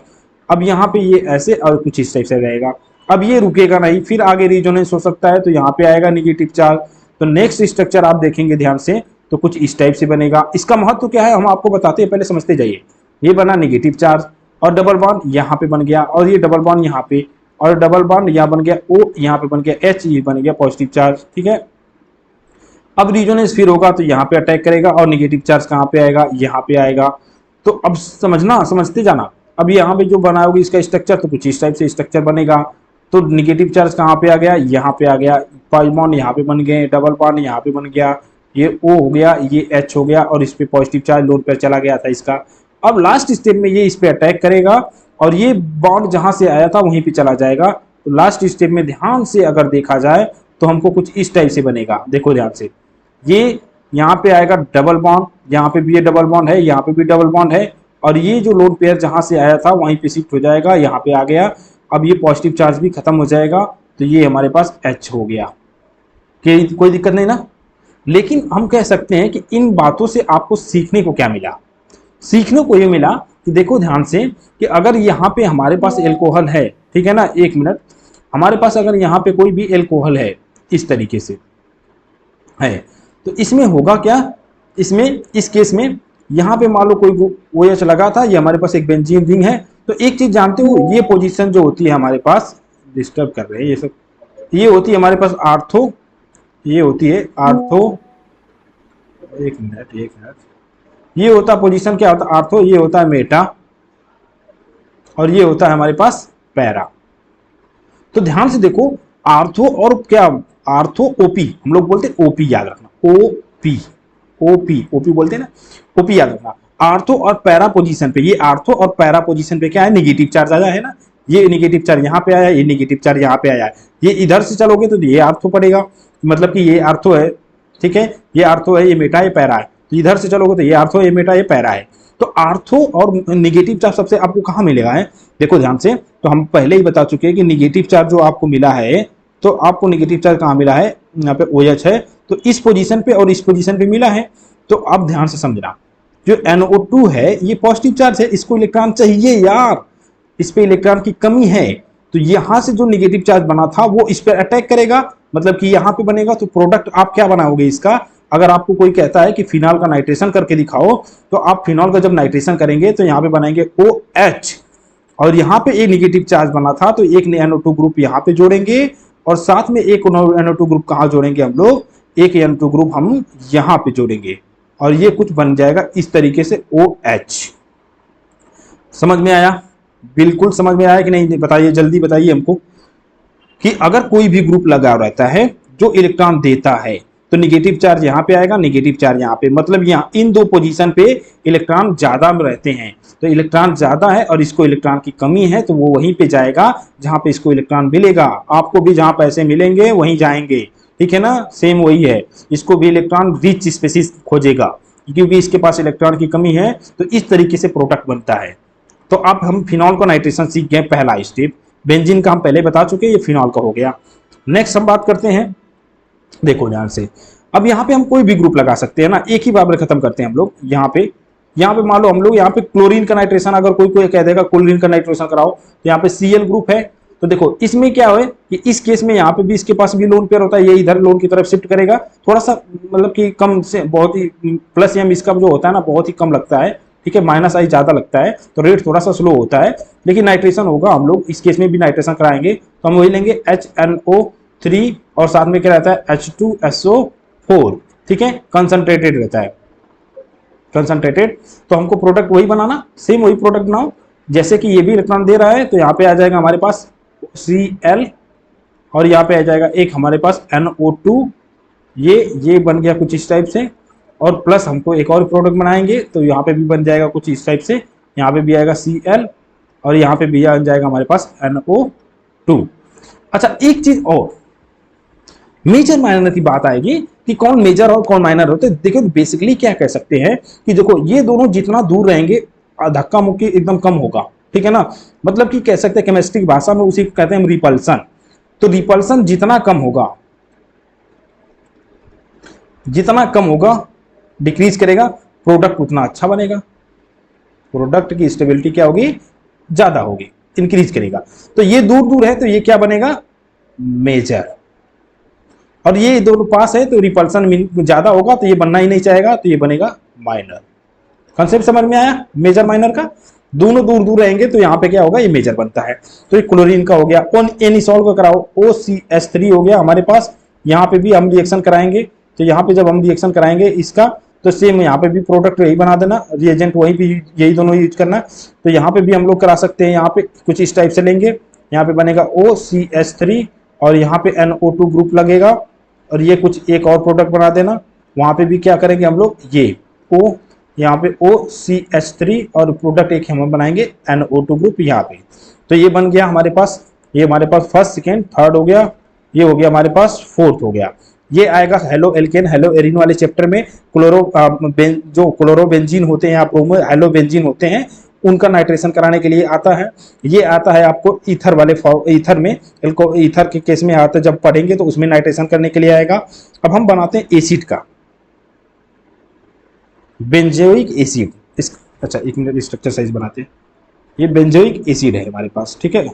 अब यहाँ पे ये ऐसे और कुछ इस टाइप से रहेगा। अब ये रुकेगा नहीं, फिर आगे रिजोनेंस हो सकता है, तो यहाँ पे आएगा निगेटिव चार्ज। तो नेक्स्ट स्ट्रक्चर आप देखेंगे ध्यान से, तो कुछ इस टाइप से बनेगा। इसका महत्व क्या है हम आपको बताते हैं, पहले समझते जाइए। ये बना निगेटिव चार्ज, और डबल बॉन्ड यहाँ पे बन गया, और ये डबल बॉन्ड यहाँ पे, और डबल बॉन्ड यहाँ बन गया O, यहाँ पे बन गया H, ये बन गया पॉजिटिव चार्ज। ठीक है, अब रिजोनेंस फिर होगा तो यहाँ पे अटैक करेगा, और निगेटिव चार्ज कहाँ पे आएगा, यहाँ पे आएगा। तो अब समझना, समझते जाना। अब यहाँ पे जो बनाओगे इसका स्ट्रक्चर, तो कुछ इस टाइप से स्ट्रक्चर बनेगा। तो निगेटिव चार्ज कहाँ पे आ गया, यहाँ पे आ गया, पाई बॉन्ड यहाँ पे बन गए, डबल बॉन्ड यहाँ पे बन गया, ये O हो गया, ये H हो गया, और इस पे पॉजिटिव चार्ज लोन पर चला गया था इसका। अब लास्ट स्टेप में ये इस पे अटैक करेगा, और ये बॉन्ड जहां से आया था वहीं पे चला जाएगा। तो लास्ट स्टेप में ध्यान से अगर देखा जाए तो हमको कुछ इस टाइप से बनेगा, देखो ध्यान से। ये यहाँ पे आएगा डबल बॉन्ड, यहाँ पे भी ये डबल बॉन्ड है, यहाँ पे भी डबल बॉन्ड है, और ये जो लोन पेयर जहां से आया था वहीं पे शिफ्ट हो जाएगा, यहाँ पे आ गया। अब ये पॉजिटिव चार्ज भी खत्म हो जाएगा, तो ये हमारे पास H हो गया। कोई दिक्कत नहीं ना। लेकिन हम कह सकते हैं कि इन बातों से आपको सीखने को क्या मिला, सीखने को ये मिला कि देखो ध्यान से, कि अगर यहाँ पे हमारे पास एल्कोहल है, ठीक है ना, एक मिनट, हमारे पास अगर यहाँ पे कोई भी एल्कोहल है इस तरीके से है, तो इसमें होगा क्या, इसमें इस केस में यहाँ पे मान लो कोई OH लगा था, ये हमारे पास एक बेंजीन रिंग है। तो एक चीज जानते हो, ये पोजीशन जो होती है हमारे पास, डिस्टर्ब कर रहे हैं ये सब, ये होती है हमारे पास आर्थो, ये होती है आर्थो, एक मिनट, ये होता पोजीशन क्या होता है, आर्थो, ये होता है मेटा, और ये होता है हमारे पास पैरा। तो ध्यान से देखो, आर्थो और क्या, आर्थो ओपी, हम लोग बोलते हैं ओपी, याद रखना, ओपी बोलते हैं ना, ओपी याद रखना। आर्थो और पैरा पोजीशन पे, ये आर्थो और पैरा पोजीशन पे क्या है, निगेटिव चार्ज आया है ना, ये निगेटिव चार्ज यहाँ पे आया, ये निगेटिव चार्ज यहाँ पे आया है। ये इधर से चलोगे तो ये आर्थो पड़ेगा, मतलब कि ये आर्थो है, ठीक है, ये आर्थो है, ये मेटा, ये पैरा है। तो इधर से चलोगे तो ये आर्थो, ये मेटा, ये पैरा है। तो आर्थो और निगेटिव चार्ज सबसे आपको कहाँ मिलेगा है, देखो ध्यान से। तो हम पहले ही बता चुके हैं कि निगेटिव चार्ज जो आपको मिला है, तो आपको निगेटिव चार्ज कहाँ मिला है, यहाँ पे OH है, तो इस पोजीशन पे और इस पोजीशन पे मिला है। तो अब ध्यान से समझना, जो NO2 है ये पॉजिटिव चार्ज है, इसको इलेक्ट्रॉन चाहिए यार, इस पे इलेक्ट्रॉन की कमी है। तो यहां से जो निगेटिव चार्ज बना था वो इस पर अटैक करेगा, मतलब कि यहाँ पे बनेगा। तो प्रोडक्ट आप क्या बनाओगे इसका, अगर आपको कोई कहता है कि फिनॉल का नाइट्रेशन करके दिखाओ, तो आप फिनॉल का जब नाइट्रेशन करेंगे तो यहाँ पे बनाएंगे OH, और यहाँ पे एक निगेटिव चार्ज बना था तो एक NO2 ग्रुप यहाँ पे जोड़ेंगे, और साथ में एक NO2 ग्रुप कहाँ जोड़ेंगे हम लोग, एक NO2 ग्रुप हम यहाँ पे जोड़ेंगे, और ये कुछ बन जाएगा इस तरीके से OH। समझ में आया, बिल्कुल समझ में आया कि नहीं, बताइए जल्दी बताइए हमको, कि अगर कोई भी ग्रुप लगा रहता है जो इलेक्ट्रॉन देता है, तो निगेटिव चार्ज यहाँ पे आएगा, निगेटिव चार्ज यहाँ पे, मतलब यहाँ इन दो पोजीशन पे इलेक्ट्रॉन ज्यादा में रहते हैं। तो इलेक्ट्रॉन ज्यादा है और इसको इलेक्ट्रॉन की कमी है, तो वो वहीं पे जाएगा जहाँ पे इसको इलेक्ट्रॉन मिलेगा। आपको भी जहाँ पैसे मिलेंगे वहीं जाएंगे, ठीक है ना, सेम वही है। इसको भी इलेक्ट्रॉन रिच स्पेसीज खोजेगा, क्योंकि इसके पास इलेक्ट्रॉन की कमी है। तो इस तरीके से प्रोडक्ट बनता है। तो अब हम फिनॉल का नाइट्रेशन सीख गए, पहला स्टेप। बेंजीन का हम पहले बता चुके, ये फिनॉल का हो गया। नेक्स्ट हम बात करते हैं, देखो ध्यान से, अब यहाँ पे हम कोई भी ग्रुप लगा सकते हैं ना, एक ही बार में खत्म करते हैं हम लोग। यहाँ पे मान लो हम लोग यहाँ पे क्लोरीन का नाइट्रेशन, अगर कोई कह देगा क्लोरीन का नाइट्रेशन कराओ, तो यहाँ पे Cl ग्रुप है। तो देखो इसमें क्या है कि इस केस में यहाँ पे भी इसके पास भी लोन पेयर होता है, ये इधर लोन की तरफ शिफ्ट करेगा, थोड़ा सा मतलब कि कम से बहुत ही प्लस एम इसका जो होता है ना बहुत ही कम लगता है, ठीक है, -I ज्यादा लगता है, तो रेट थोड़ा सा स्लो होता है। लेकिन नाइट्रेशन होगा, हम लोग इस केस में भी नाइट्रेशन कराएंगे, तो हम वही लेंगे HNO3 और साथ में क्या रहता है H2SO4, ठीक है, कंसंट्रेटेड रहता है, कंसंट्रेटेड। तो हमको प्रोडक्ट वही बनाना, सेम वही प्रोडक्ट बनाओ, जैसे कि ये भी इलेक्ट्रॉन दे रहा है, तो यहाँ पे आ जाएगा हमारे पास Cl, और यहाँ पे आ जाएगा एक हमारे पास NO2, ये बन गया कुछ इस टाइप से, और प्लस हमको एक और प्रोडक्ट बनाएंगे, तो यहाँ पे भी बन जाएगा कुछ इस टाइप से, यहाँ पे भी आएगा Cl, और यहाँ पे भी आ जाएगा हमारे पास NO2। अच्छा, एक चीज और मेजर माइनर की बात आएगी कि कौन मेजर और कौन माइनर होते हैं। देखो बेसिकली क्या कह सकते हैं कि देखो ये दोनों जितना दूर रहेंगे धक्का मुक्की एकदम कम होगा, ठीक है ना। मतलब कि कह सकते हैं केमिस्ट्री की भाषा में उसी को कहते हैं रिपल्सन। तो रिपल्सन जितना कम होगा डिक्रीज करेगा, प्रोडक्ट उतना अच्छा बनेगा, प्रोडक्ट की स्टेबिलिटी क्या होगी, ज्यादा होगी, इंक्रीज करेगा। तो ये दूर दूर है तो ये क्या बनेगा, मेजर, और ये दोनों पास है तो रिपल्सन ज्यादा होगा तो ये बनना ही नहीं चाहेगा तो ये बनेगा माइनर। कॉन्सेप्ट समझ में आया मेजर माइनर का। दोनों दूर दूर रहेंगे तो यहाँ पे क्या होगा, ये मेजर बनता है। तो ये क्लोरीन का हो गया। कौन एनिसॉल का कराओ, OCH3 हो गया हमारे पास। यहाँ पे भी हम रिएक्शन कराएंगे, तो यहाँ पे जब हम रिएक्शन कराएंगे इसका तो सेम यहाँ पे भी प्रोडक्ट यही बना देना, रिएजेंट वही भी यही दोनों यूज करना। तो यहाँ पे भी हम लोग करा सकते हैं, यहाँ पे कुछ इस टाइप से लेंगे, यहाँ पे बनेगा OCH3 और यहाँ पे NO2 ग्रुप लगेगा और ये कुछ एक और प्रोडक्ट बना देना। वहां पे भी क्या करेंगे हम लोग, ये O यहाँ पे OCH3 और प्रोडक्ट एक हम बनाएंगे NO2 ग्रुप यहाँ पे। तो ये बन गया हमारे पास, ये हमारे पास फर्स्ट सेकेंड थर्ड हो गया, ये हो गया हमारे पास फोर्थ हो गया। ये आएगा हेलो एल्केन हेलो एरिन वाले चैप्टर में। जो क्लोरोबेंजीन होते हैं या प्रोमो हेलो बेंजीन होते हैं उनका नाइट्रेशन कराने के लिए आता है। ये आता है आपको ईथर वाले ईथर में, ईथर के केस में आता है, जब पढ़ेंगे तो उसमें नाइट्रेशन करने के लिए आएगा। अब हम बनाते हैं एसिड का, बेंजोइक एसिड। अच्छा एक मिनट स्ट्रक्चर साइज बनाते हैं। ये बेंजोइक एसिड है हमारे पास, ठीक है।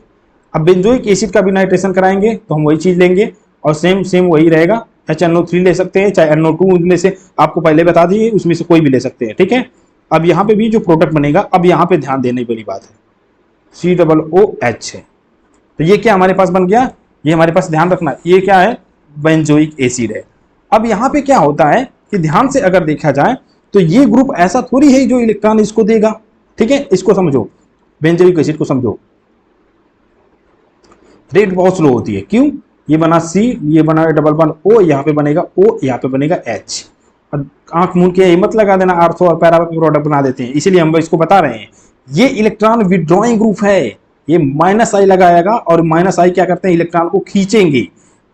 अब बेंजोइक एसिड का भी नाइट्रेशन कराएंगे तो हम वही चीज लेंगे और सेम वही रहेगा। HNO3 ले सकते हैं, चाहे NO2 में से आपको पहले बता दिए, उसमें से कोई भी ले सकते हैं, ठीक है। अब यहाँ पे भी जो प्रोडक्ट बनेगा, अब यहाँ पे ध्यान देने वाली बात है, COOH है। तो ये क्या हमारे पास बन गया, ये हमारे पास ध्यान रखना, ये क्या है, बेंजोइक एसिड है। अब यहाँ पे क्या होता है कि ध्यान से अगर देखा जाए तो ये ग्रुप ऐसा थोड़ी है जो इलेक्ट्रॉन इसको देगा, ठीक है। इसको समझो, बेंजोइक एसिड को समझो, रेट बहुत स्लो होती है। क्यों, ये बना C, ये बना डबल बॉन्ड O, यहाँ पे बनेगा O, यहाँ पे बनेगा H। आंख मूंद के हिम्मत लगा देना, आर्थो और पैरा पे प्रोडक्ट बना देते हैं, इसीलिए हम इसको बता रहे हैं। ये इलेक्ट्रॉन विड्रॉइंग ग्रुप है, ये -I लगाएगा और -I क्या करते हैं, इलेक्ट्रॉन को खींचेंगे।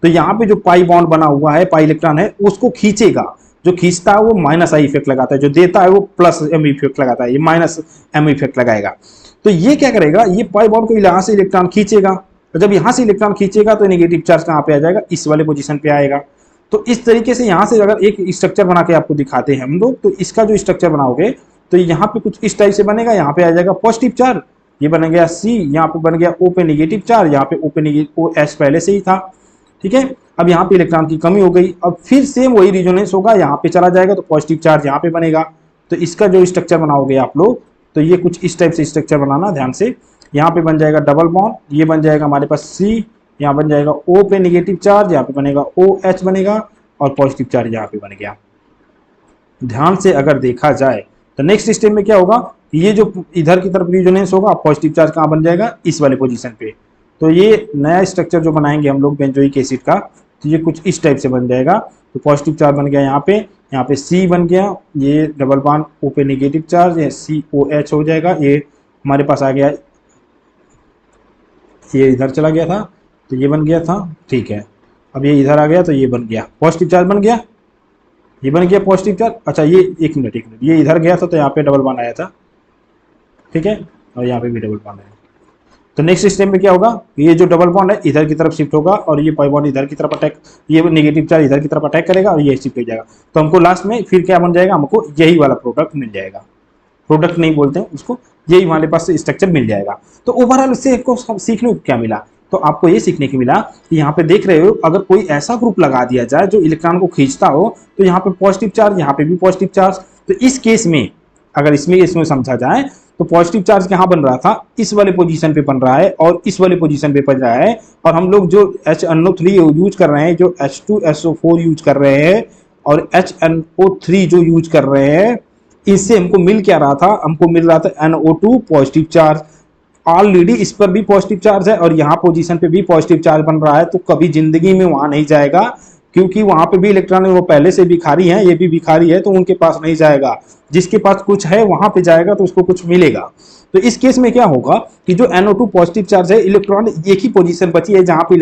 तो यहाँ पे जो पाई बॉन्ड बना हुआ है, पाई इलेक्ट्रॉन है, उसको खींचेगा। जो खींचता है वो -I इफेक्ट लगाता है, जो देता है वो +M इफेक्ट लगाता है, ये -M इफेक्ट लगाएगा। तो ये क्या करेगा, ये पाई बॉन्ड को यहाँ से इलेक्ट्रॉन खींचेगा, तो जब यहाँ से इलेक्ट्रॉन खींचेगा तो नेगेटिव चार्ज कहाँ पे आ जाएगा, इस वाले पोजीशन पे आएगा। तो इस तरीके से यहाँ से अगर एक स्ट्रक्चर बना के आपको दिखाते हैं हम लोग, तो इसका जो स्ट्रक्चर बनाओगे तो यहाँ पे कुछ इस टाइप से बनेगा। यहाँ पे आ जाएगा पॉजिटिव चार्ज, ये बन गया C, यहाँ पे बन गया O पे नेगेटिव चार्ज, यहाँ पे O पे नेगेटिव OH पहले से ही था, ठीक है। अब यहाँ पे इलेक्ट्रॉन की कमी हो गई, अब फिर सेम वही रिजोनेंस होगा, यहाँ पे चला जाएगा तो पॉजिटिव चार्ज यहाँ पे बनेगा। तो इसका जो स्ट्रक्चर बनाओगे आप लोग, तो ये कुछ इस टाइप से स्ट्रक्चर बनाना ध्यान से। यहाँ पे बन जाएगा डबल बॉन्ड, ये बन जाएगा हमारे पास C, यहाँ बन जाएगा O पे नेगेटिव चार्ज, यहाँ पे बनेगा OH बनेगा और पॉजिटिव चार्ज यहाँ पे बन गया। ध्यान से अगर देखा जाए तो नेक्स्ट स्टेप में क्या होगा, ये जो इधर की तरफ रिजोनेंस होगा, पॉजिटिव चार्ज कहाँ बन जाएगा, इस वाले पोजीशन पे। तो ये नया स्ट्रक्चर जो बनाएंगे हम लोग बेंजोइक एसिड का, तो ये कुछ इस टाइप से बन जाएगा। तो पॉजिटिव चार्ज बन गया यहाँ पे C बन गया, ये डबल बॉन्ड O पे नेगेटिव चार्ज, ये COH हो जाएगा। ये हमारे पास आ गया, ये इधर चला गया था तो ये बन गया था, ठीक है। अब ये इधर आ गया तो ये बन गया पॉजिटिव चार्ज बन गया, ये बन गया पॉजिटिव चार्ज। अच्छा ये एक मिनट, ये इधर गया था तो यहाँ पे डबल बॉन्ड आया था, ठीक है, और यहाँ पे भी डबल बॉन्ड आया। तो नेक्स्ट स्टेप में क्या होगा, ये जो डबल बॉन्ड है इधर की तरफ शिफ्ट होगा और ये पाई बॉन्ड इधर की तरफ अटैक, ये नेगेटिव चार्ज इधर की तरफ अटैक करेगा और ये शिफ्ट हो जाएगा। तो हमको लास्ट में फिर क्या बन जाएगा, हमको यही वाला प्रोडक्ट मिल जाएगा। प्रोडक्ट नहीं बोलते हैं उसको, यही हमारे पास स्ट्रक्चर मिल जाएगा। तो ओवरऑल इससे आपको सीखने को क्या मिला, तो आपको ये सीखने को मिला कि यहाँ पे देख रहे हो, अगर कोई ऐसा ग्रुप लगा दिया जाए जो इलेक्ट्रॉन को खींचता हो, तो यहाँ पे पॉजिटिव चार्ज, यहाँ पे भी पॉजिटिव चार्ज। तो इस केस में अगर इसमें समझा जाए तो पॉजिटिव चार्ज कहाँ बन रहा था, इस वाले पोजीशन पे बन रहा है और इस वाले पोजीशन पे बन रहा है। और हम लोग जो HNO3 यूज कर रहे हैं, जो H2SO4 यूज कर रहे हैं और HNO3 जो यूज कर रहे हैं, इससे हमको मिल क्या रहा था, हमको मिल रहा था NO2 पॉजिटिव चार्ज। ऑलरेडी इस पर भी पॉजिटिव चार्ज है और यहाँ पोजीशन पे भी पॉजिटिव चार्ज बन रहा है, तो कभी जिंदगी में वहां नहीं जाएगा क्योंकि वहां पे भी इलेक्ट्रॉन वो पहले से भिखारी हैं, ये भी भिखारी है, तो उनके पास नहीं जाएगा। जिसके पास कुछ है वहां पे जाएगा तो उसको कुछ मिलेगा। तो इस केस में क्या होगा कि जो NO2 पॉजिटिव चार्ज है, इलेक्ट्रॉन एक ही पोजीशन बची है जहां पे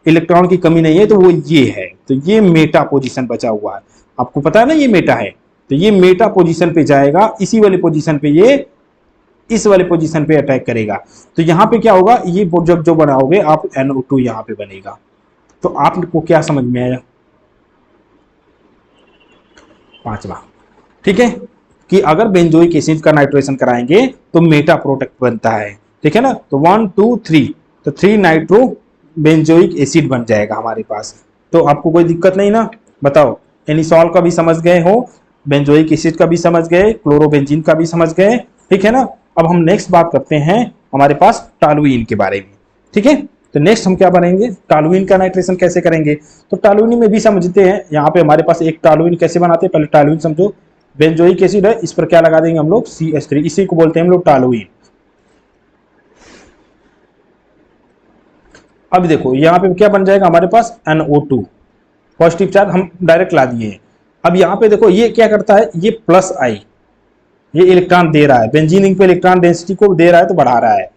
इलेक्ट्रॉन की कमी नहीं है, तो वो ये है। तो ये मेटा पोजीशन बचा हुआ है, आपको पता है ना ये मेटा है। तो ये मेटा पोजीशन पे जाएगा, इसी वाले पोजीशन पे ये इस वाले पोजीशन पे अटैक करेगा। तो यहाँ पे क्या होगा, ये जब जो बनाओगे आप NO2 यहाँ पे बनेगा। तो आपको क्या समझ में आया? पांचवा, ठीक है, कि अगर बेंजोइक एसिड का नाइट्रेशन कराएंगे तो मेटा प्रोडक्ट बनता है, ठीक है ना। तो 1 2 3, तो 3 नाइट्रो बेंजोइक एसिड बन जाएगा हमारे पास। तो आपको कोई दिक्कत नहीं ना, बताओ। एनिसॉल का भी समझ गए हो, बेंजोइक एसिड का भी समझ गए, क्लोरोबेंजीन का भी समझ गए, ठीक है ना। अब हम नेक्स्ट बात करते हैं हमारे पास टॉलुइन के बारे में, ठीक है। तो नेक्स्ट हम क्या बनेंगे, टॉलुइन का नाइट्रेशन कैसे करेंगे। तो टॉलुइन में भी समझते हैं, यहाँ पे हमारे पास एक टॉलुइन कैसे बनाते हैं, पहले टॉलुइन समझो। बेंजोइक एसिड है, इस पर क्या लगा देंगे हम लोग, CH3, इसी को बोलते हैं हम लोग टॉलुइन। अब देखो यहाँ पे क्या बन जाएगा हमारे पास, NO2 पॉजिटिव चार्ज हम डायरेक्ट ला दिए। अब यहाँ पे देखो ये क्या करता है, ये प्लस आई, ये इलेक्ट्रॉन दे रहा है, बेंजीन रिंग पे इलेक्ट्रॉन डेंसिटी को दे रहा है तो बढ़ा रहा है,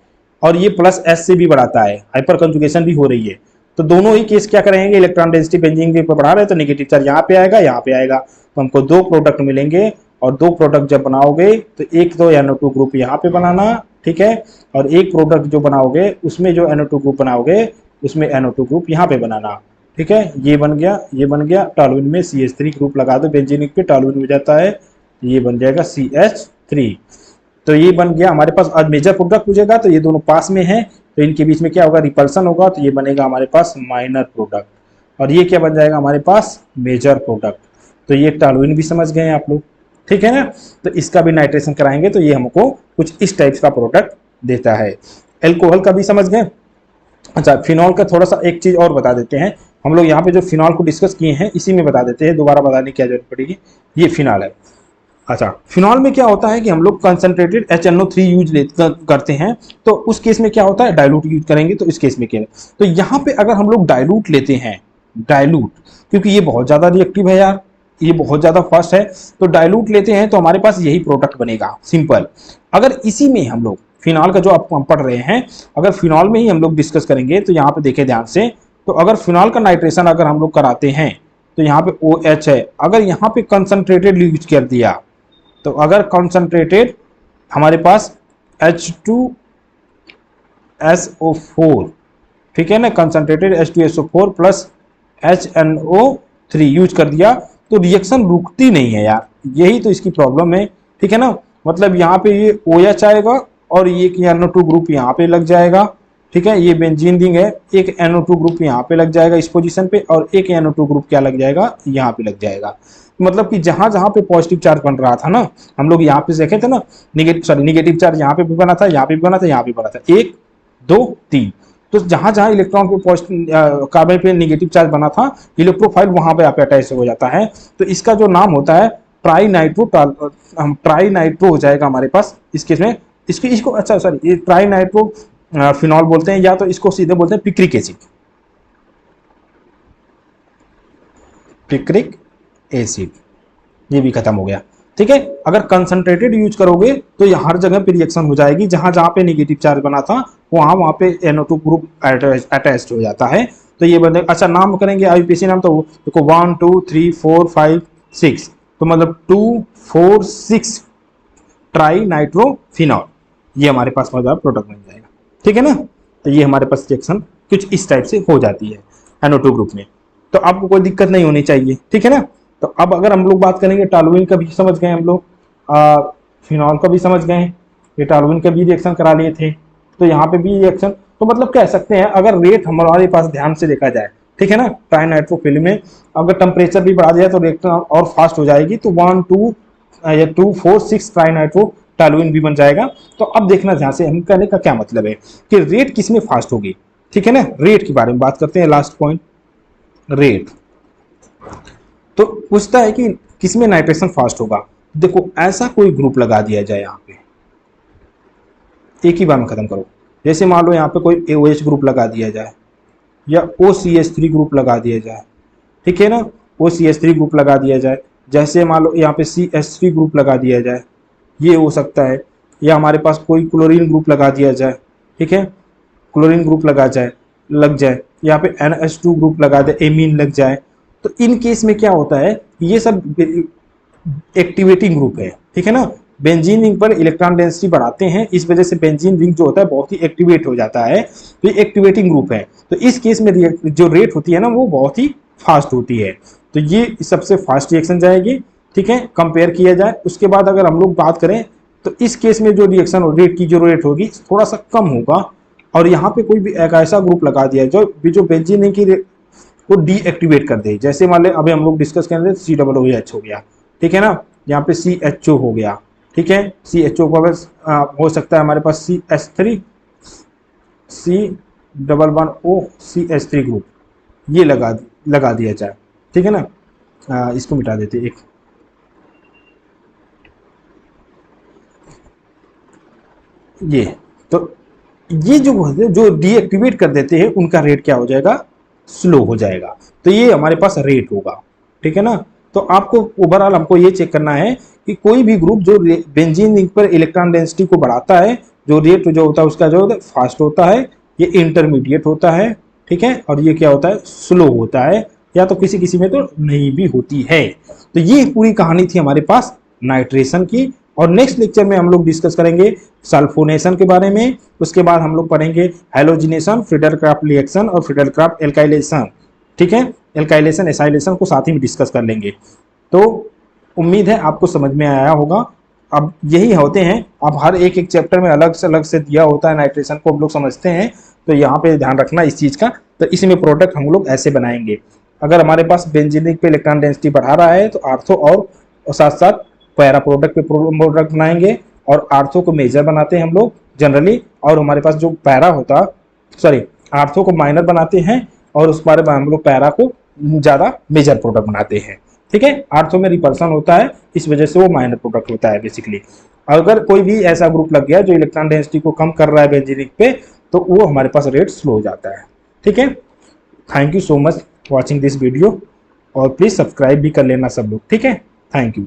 और ये प्लस S से भी बढ़ाता है, हाइपर कंजुगेशन भी हो रही है। तो दोनों ही केस क्या करेंगे, इलेक्ट्रॉन डेंसिटी बेंजीन रिंग पे बढ़ा रहे हैं तो नेगेटिव चार्ज यहाँ पे आएगा, यहाँ पे आएगा, तो हमको दो प्रोडक्ट मिलेंगे। और दो प्रोडक्ट जब बनाओगे तो एक तो NO2 ग्रुप यहाँ पे बनाना, ठीक है, और एक प्रोडक्ट जो बनाओगे उसमें जो NO2 ग्रुप बनाओगे उसमें NO2 ग्रुप यहाँ पे बनाना, ठीक है। ये बन गया, ये बन गया। टॉलुइन में CH3 ग्रुप लगा दो बेंजीनिक पे, टॉलुइन हो जाता है, ये बन जाएगा CH3। तो ये बन गया हमारे पास। आज मेजर प्रोडक्ट पूछेगा तो ये दोनों पास में है, तो इनके बीच में क्या होगा, रिपल्सन होगा, तो ये बनेगा हमारे पास माइनर प्रोडक्ट, और ये क्या बन जाएगा हमारे पास, मेजर प्रोडक्ट। तो ये टॉलुइन भी समझ गए आप लोग, ठीक है ना। तो इसका भी नाइट्रेशन कराएंगे तो ये हमको कुछ इस टाइप का प्रोडक्ट देता है। एल्कोहल का भी समझ गए। अच्छा, फिनॉल का थोड़ा सा एक चीज और बता देते हैं हम लोग, यहाँ पे जो फिनॉल को डिस्कस किए हैं इसी में बता देते हैं, दोबारा बताने की क्या जरूरत पड़ेगी। ये फिनॉल है। अच्छा, फिनॉल में क्या होता है कि हम लोग कंसंट्रेटेड HNO3 यूज करते हैं, तो उस केस में क्या होता है, डाइल्यूट यूज करेंगे तो इस केस में क्या है, तो यहाँ पे अगर हम लोग डाइल्यूट लेते हैं, डाइल्यूट, क्योंकि ये बहुत ज्यादा रिएक्टिव है यार, ये बहुत ज्यादा फास्ट है, तो डाइल्यूट लेते हैं तो हमारे पास यही प्रोडक्ट बनेगा, सिंपल। अगर इसी में हम लोग फिनॉल का जो आप पढ़ रहे हैं, अगर फिनॉल में ही हम लोग डिस्कस करेंगे तो यहाँ पे देखें ध्यान से, तो अगर फिनॉल का नाइट्रेशन अगर हम लोग कराते हैं तो यहाँ पे OH है, अगर यहाँ पे कंसंट्रेटेड यूज कर दिया, तो अगर कंसंट्रेटेड हमारे पास H2SO4, ठीक है ना, concentrated H2SO4 plus HNO3 use कर दिया तो रिएक्शन रुकती नहीं है यार, यही तो इसकी प्रॉब्लम है, ठीक है ना। मतलब यहाँ पे ये OH आएगा और ये NO2 ग्रुप यहाँ पे लग जाएगा, ठीक है, ये बेंजीन रिंग है, एक NO2 ग्रुप यहाँ पे लग जाएगा इस पोजीशन पे, और एक NO2 ग्रुप क्या लग जाएगा, यहाँ पे लग जाएगा। मतलब कि जहां जहां पे पॉजिटिव चार्ज बन रहा था ना, हम लोग यहाँ पे देखे थे ना, निगेटिव चार्ज यहाँ पे भी बना था, यहाँ पे भी बना था, यहाँ पे बना था, 1 2 3, तो जहां जहां इलेक्ट्रॉन पे कार्बन पे निगेटिव चार्ज बना था, इलेक्ट्रोफाइल वहां पे अटैच हो जाता है। तो इसका जो नाम होता है ट्राई नाइट्रो हो जाएगा हमारे पास इस केस में। इसको अच्छा सॉरी, ये ट्राई नाइट्रो फिनॉल बोलते हैं, या तो इसको सीधे बोलते हैं पिक्रिक एसिड, पिक्रिक एसिड, ये भी खत्म हो गया, ठीक है। अगर कंसंट्रेटेड यूज करोगे तो ये हर जगह पे रिएक्शन हो जाएगी, जहां जहां पे नेगेटिव चार्ज बना था वहां वहां पे NO2 ग्रुप अटैच्ड हो जाता है। तो ये बने, अच्छा नाम करेंगे IUPAC नाम, तो देखो 1 2 3 4 5 6, तो मतलब 2 4 6 ट्राई नाइट्रोफिनॉल, ये हमारे पास मौजूद प्रोडक्ट बन जाएगा, ठीक है ना। तो ये हमारे पास रिएक्शन कुछ इस टाइप से हो जाती है NO2 ग्रुप में, तो आपको कोई दिक्कत नहीं होनी चाहिए, ठीक है ना। तो अब अगर हम लोग बात करेंगे, टॉलुइन का भी समझ गए हम लोग, फिनॉल का भी समझ गए, ये टॉलुइन का भी रिएक्शन करा लिए थे, तो यहाँ पे भी रिएक्शन, तो मतलब कह सकते हैं अगर रेट हमारे पास ध्यान से देखा जाए, ठीक है ना, ट्राइनाइट्रोफिल्म में अगर टेम्परेचर भी बढ़ा दिया तो रिएक्शन और फास्ट हो जाएगी, तो 1 2 या 2 4 6 ट्राइनाइट्रो टॉलुइन भी बन जाएगा। तो अब देखना ध्यान से, हम कहने का क्या मतलब है कि रेट किसमें फास्ट होगी, ठीक है ना। रेट के बारे में बात करते हैं, लास्ट पॉइंट, रेट। तो पूछता है कि किसमें नाइट्रेशन फास्ट होगा। देखो ऐसा कोई ग्रुप लगा दिया जाए यहाँ पे, एक ही बार में खत्म करो, जैसे मान लो यहाँ पे कोई OH ग्रुप लगा दिया जाए या OCH3 ग्रुप लगा दिया जाए, ठीक है ना, वो CH3 ग्रुप लगा दिया जाए। जैसे मान लो यहाँ पे CH3 ग्रुप लगा दिया जाए, ये हो सकता है। या हमारे पास कोई क्लोरीन ग्रुप लगा दिया जाए, ठीक है, क्लोरीन ग्रुप लग जाए, यहाँ पे NH2 ग्रुप लगा दे, एमीन लग जाए। तो इन केस में क्या होता है, ये सब एक्टिवेटिंग ग्रुप है, ठीक है ना। बेंजीन रिंग पर इलेक्ट्रॉन डेंसिटी बढ़ाते हैं, इस वजह से बेंजीन रिंग जो होता है बहुत ही एक्टिवेट हो जाता है, तो ये एक्टिवेटिंग ग्रुप है। तो इस केस में जो रेट होती है ना वो बहुत ही फास्ट होती है, तो ये सबसे फास्ट रिएक्शन जाएगी, ठीक है, कंपेयर किया जाए। उसके बाद अगर हम लोग बात करें तो इस केस में जो रिएक्शन रेट की जो रेट होगी थोड़ा सा कम होगा, और यहाँ पे कोई भी एक ऐसा ग्रुप लगा दिया जो बेंजीन रिंग की को डीएक्टिवेट कर दे। जैसे मान ले अभी हम लोग डिस्कस करेंगे COOH हो गया, ठीक है ना, यहाँ पे CHO हो गया, ठीक है, CHO को बस हो सकता है हमारे पास CH3 C11O CH3 ग्रुप, ये लगा दिया जाए, ठीक है ना। इसको मिटा देते एक, ये तो ये जो डीएक्टिवेट कर देते हैं उनका रेट क्या हो जाएगा, स्लो हो जाएगा। तो ये हमारे पास रेट होगा, ठीक है ना। तो आपको ओवरऑल हमको ये चेक करना है कि कोई भी ग्रुप जो बेंजीन रिंग पर इलेक्ट्रॉन डेंसिटी को बढ़ाता है, जो रेट जो होता है उसका जो होता है फास्ट होता है, ये इंटरमीडिएट होता है, ठीक है, और ये क्या होता है, स्लो होता है, या तो किसी किसी में तो नहीं भी होती है। तो ये पूरी कहानी थी हमारे पास नाइट्रेशन की। और नेक्स्ट लेक्चर में हम लोग डिस्कस करेंगे सल्फोनेशन के बारे में। उसके बाद हम लोग पढ़ेंगे हैलोजिनेशन, फ्रीडल-क्राफ्ट रिएक्शन और फ्रीडल-क्राफ्ट एल्काइलेशन, ठीक है, एल्काइलेशन एसाइलेशन को साथ ही में डिस्कस कर लेंगे। तो उम्मीद है आपको समझ में आया होगा। अब यही होते हैं, अब हर एक एक चैप्टर में अलग से दिया होता है, नाइट्रेशन को हम लोग समझते हैं, तो यहाँ पे ध्यान रखना इस चीज़ का। तो इसमें प्रोडक्ट हम लोग ऐसे बनाएंगे, अगर हमारे पास बेंजीन रिंग पे इलेक्ट्रॉन डेंसिटी बढ़ा रहा है तो आर्थो और साथ साथ पैरा प्रोडक्ट पे प्रोडक्ट बनाएंगे, और आर्थो को मेजर बनाते हैं हम लोग जनरली, और हमारे पास जो पैरा होता, सॉरी, आर्थो को माइनर बनाते हैं और उस बारे में हम लोग पैरा को ज़्यादा मेजर प्रोडक्ट बनाते हैं, ठीक है। आर्थो में रिपल्सन होता है, इस वजह से वो माइनर प्रोडक्ट होता है बेसिकली। अगर कोई भी ऐसा ग्रुप लग गया जो इलेक्ट्रॉन डेंसिटी को कम कर रहा है बेंजीन रिंग पे, तो वो हमारे पास रेट स्लो हो जाता है, ठीक है। Thank you so much watching this video, और प्लीज़ सब्सक्राइब भी कर लेना सब लोग, ठीक है। Thank you.